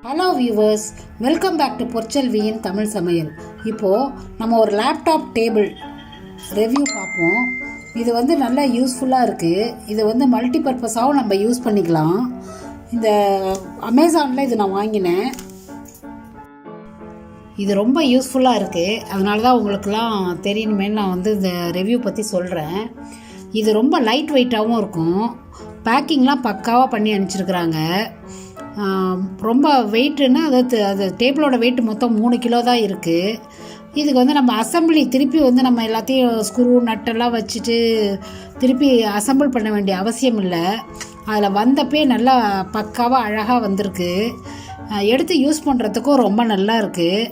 Hello viewers, welcome back to பொற்செல்வியின் தமிழ் சமையல். இப்போது நம்ம ஒரு லேப்டாப் டேபிள் ரிவ்யூ பார்ப்போம். இது வந்து நல்லா யூஸ்ஃபுல்லாக இருக்குது. இது வந்து மல்டிபர்பஸாகவும் நம்ம யூஸ் பண்ணிக்கலாம். இந்த அமேசானில் இது நான் வாங்கினேன். இது ரொம்ப யூஸ்ஃபுல்லாக இருக்குது. அதனால தான் உங்களுக்கெல்லாம் தெரியணுமே நான் வந்து இந்த ரிவ்யூ பற்றி சொல்கிறேன். இது ரொம்ப லைட் வெயிட்டாகவும் இருக்கும். பேக்கிங்லாம் பக்காவாக பண்ணி அனுப்பிச்சிருக்கிறாங்க. ரொம்ப வெயிட்டுன்னா அது டேபிளோட வெயிட் மொத்தம் 3 கிலோ தான் இருக்குது. இதுக்கு வந்து நம்ம அசம்பிளி திருப்பி வந்து நம்ம எல்லாத்தையும் ஸ்க்ரூ நட்டெல்லாம் வச்சுட்டு திருப்பி அசம்பிள் பண்ண வேண்டிய அவசியம் இல்லை. அதில் வந்தப்பே நல்லா பக்காவாக அழகாக வந்திருக்கு. எடுத்து யூஸ் பண்ணுறதுக்கும் ரொம்ப நல்லா இருக்குது.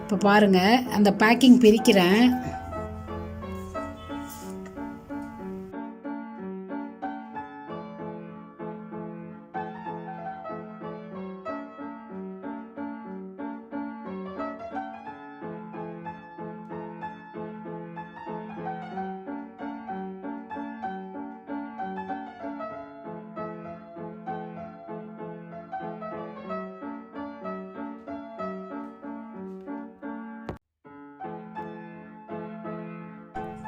இப்போ பாருங்கள், அந்த பேக்கிங் பிரிக்கிறேன்.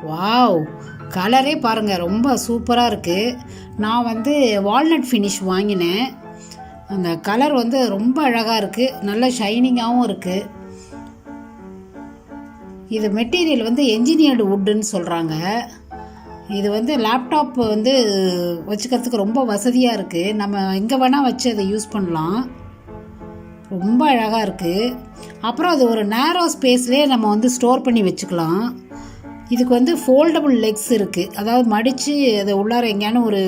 வாவ், கலரே பாருங்கள், ரொம்ப சூப்பராக இருக்குது. நான் வந்து வால்நட் ஃபினிஷ் வாங்கினேன். அந்த கலர் வந்து ரொம்ப அழகாக இருக்குது, நல்ல ஷைனிங்காகவும் இருக்குது. இது மெட்டீரியல் வந்து என்ஜினியர்டு வுட்டுன்னு சொல்கிறாங்க. இது வந்து லேப்டாப் வந்து வச்சுக்கிறதுக்கு ரொம்ப வசதியாக இருக்குது. நம்ம எங்கே வேணால் வச்சு அதை யூஸ் பண்ணலாம். ரொம்ப அழகாக இருக்குது. அப்புறம் அது ஒரு நேரோ ஸ்பேஸ்லேயே நம்ம வந்து ஸ்டோர் பண்ணி வச்சுக்கலாம். இதுக்கு வந்து ஃபோல்டபுள் லெக்ஸ் இருக்குது. அதாவது மடித்து அதை உள்ளார எங்கேயான ஒரு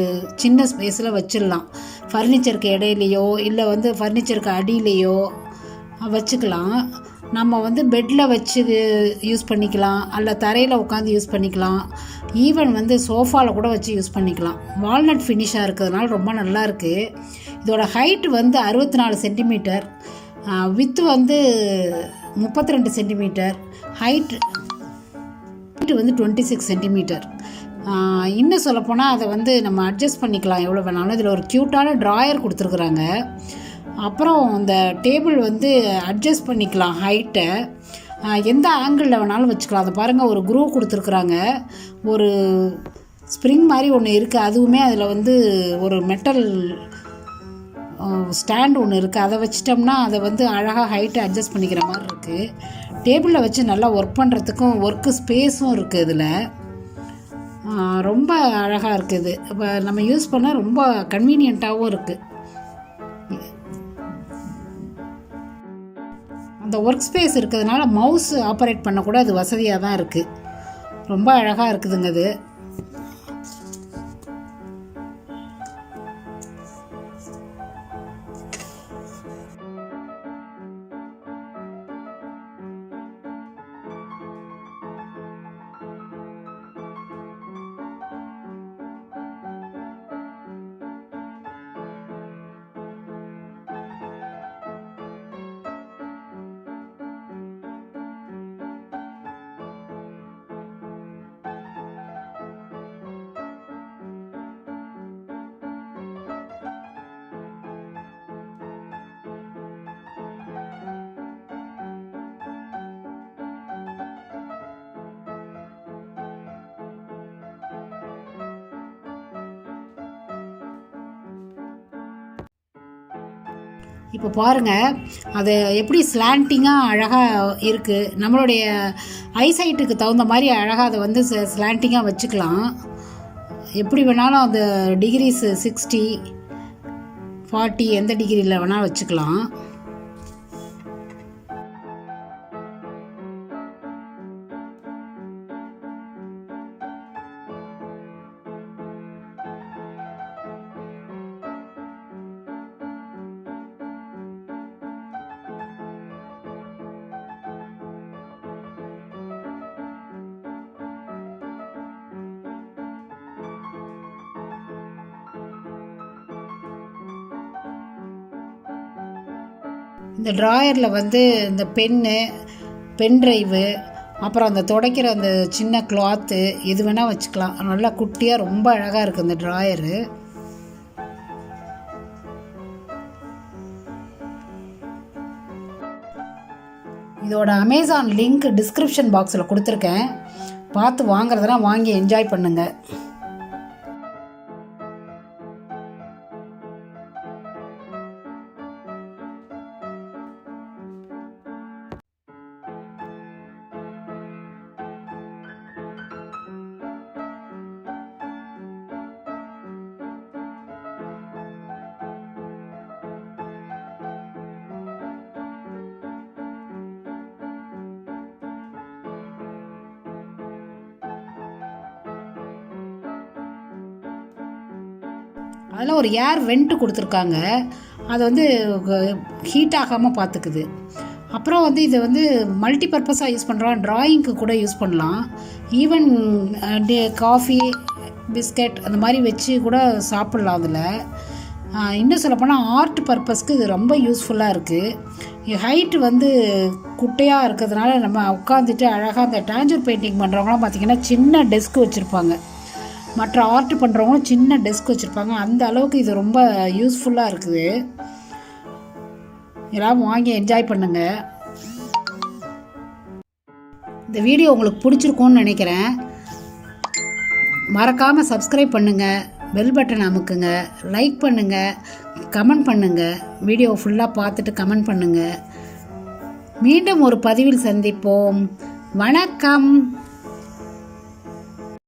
சின்ன ஸ்பேஸில் வச்சிடலாம். ஃபர்னிச்சருக்கு இடையிலையோ இல்லை வந்து ஃபர்னிச்சருக்கு அடியிலையோ வச்சுக்கலாம். நம்ம வந்து பெட்டில் வச்சு யூஸ் பண்ணிக்கலாம், அல்ல தரையில் உட்காந்து யூஸ் பண்ணிக்கலாம், ஈவன் வந்து சோஃபாவில் கூட வச்சு யூஸ் பண்ணிக்கலாம். வால்நட் ஃபினிஷாக இருக்கிறதுனால ரொம்ப நல்லா இருக்குது. இதோட ஹைட் வந்து 64 சென்டிமீட்டர், வித்து வந்து 32 சென்டிமீட்டர், ஹைட் வந்து 26 சென்டிமீட்டர். இன்னும் சொல்லப்போனால் அதை வந்து நம்ம அட்ஜஸ்ட் பண்ணிக்கலாம் எவ்வளோ வேணாலும். இதில் ஒரு க்யூட்டான ட்ராயர் கொடுத்துருக்குறாங்க. அப்புறம் இந்த டேபிள் வந்து அட்ஜஸ்ட் பண்ணிக்கலாம் ஹைட்டை, எந்த ஆங்கிளில் வேணாலும் வச்சுக்கலாம். அதை பாருங்கள், ஒரு க்ரூ கொடுத்துருக்குறாங்க. ஒரு ஸ்ப்ரிங் மாதிரி ஒன்று இருக்குது. அதுவுமே அதில் வந்து ஒரு மெட்டல் ஸ்டாண்ட் ஒன்று இருக்குது. அதை வச்சிட்டோம்னா அதை வந்து அழகாக ஹைட்டை அட்ஜஸ்ட் பண்ணிக்கிற மாதிரி இருக்குது. டேபிளில் வச்சு நல்லா ஒர்க் பண்ணுறதுக்கும் ஒர்க்கு ஸ்பேஸும் இருக்குது. இதில் ரொம்ப அழகாக இருக்குது. இப்போ நம்ம யூஸ் பண்ணால் ரொம்ப கன்வீனியண்ட்டாகவும் இருக்குது. அந்த ஒர்க் ஸ்பேஸ் இருக்கிறதுனால மவுஸ் ஆப்ரேட் பண்ணக்கூட அது வசதியாக தான் இருக்குது. ரொம்ப அழகாக இருக்குதுங்க அது. இப்போ பாருங்கள், அது எப்படி ஸ்லாண்டிங்காக அழகாக இருக்குது. நம்மளுடைய ஐசைட்டுக்கு தகுந்த மாதிரி அழகாக அதை வந்து ஸ்லாண்டிங்காக வச்சுக்கலாம். எப்படி வேணாலும் அந்த டிகிரிஸ் 60, 40 எந்த டிகிரியில் வேணாலும் வச்சுக்கலாம். இந்த ட்ராயரில் வந்து இந்த பென் ட்ரைவு, அப்புறம் அந்த துடைக்கிற அந்த சின்ன கிளாத்து எது வேணால் வச்சுக்கலாம். நல்லா குட்டியாக ரொம்ப அழகாக இருக்குது இந்த ட்ராயரு. இதோட அமேசான் லிங்க் டிஸ்கிரிப்ஷன் பாக்ஸில் கொடுத்துருக்கேன், பார்த்து வாங்குறதெல்லாம் வாங்கி என்ஜாய் பண்ணுங்கள். அதில் ஒரு ஏர் வெண்ட்டு கொடுத்துருக்காங்க, அது வந்து ஹீட் ஆகாமல் பார்த்துக்குது. அப்புறம் வந்து இதை வந்து மல்டிபர்பஸாக யூஸ் பண்ணுறோம், ட்ராயிங்க்கு கூட யூஸ் பண்ணலாம். ஈவன் காஃபி பிஸ்கட் அந்த மாதிரி வச்சு கூட சாப்பிட்லாம். அதில் இன்னும் சொல்லப்போனால் ஆர்ட் பர்பஸ்க்கு இது ரொம்ப யூஸ்ஃபுல்லாக இருக்குது. ஹைட்டு வந்து குட்டையாக இருக்கிறதுனால நம்ம உட்காந்துட்டு அழகாக அந்த டேஞ்சர் பெயிண்டிங் பண்ணுறவங்களாம் பார்த்திங்கன்னா சின்ன டெஸ்க் வச்சுருப்பாங்க, மற்ற ஆர்ட் பண்ணுறவங்களும் சின்ன டெஸ்க் வச்சுருப்பாங்க. அந்த அளவுக்கு இது ரொம்ப யூஸ்ஃபுல்லாக இருக்குது. எல்லாம் வாங்கி என்ஜாய் பண்ணுங்கள். இந்த வீடியோ உங்களுக்கு பிடிச்சிருக்கும்னு நினைக்கிறேன். மறக்காமல் சப்ஸ்கிரைப் பண்ணுங்கள், பெல் பட்டன் அமுக்குங்க, லைக் பண்ணுங்கள், கமெண்ட் பண்ணுங்கள். வீடியோ ஃபுல்லாக பார்த்துட்டு கமெண்ட் பண்ணுங்கள். மீண்டும் ஒரு பதிவில் சந்திப்போம். வணக்கம்.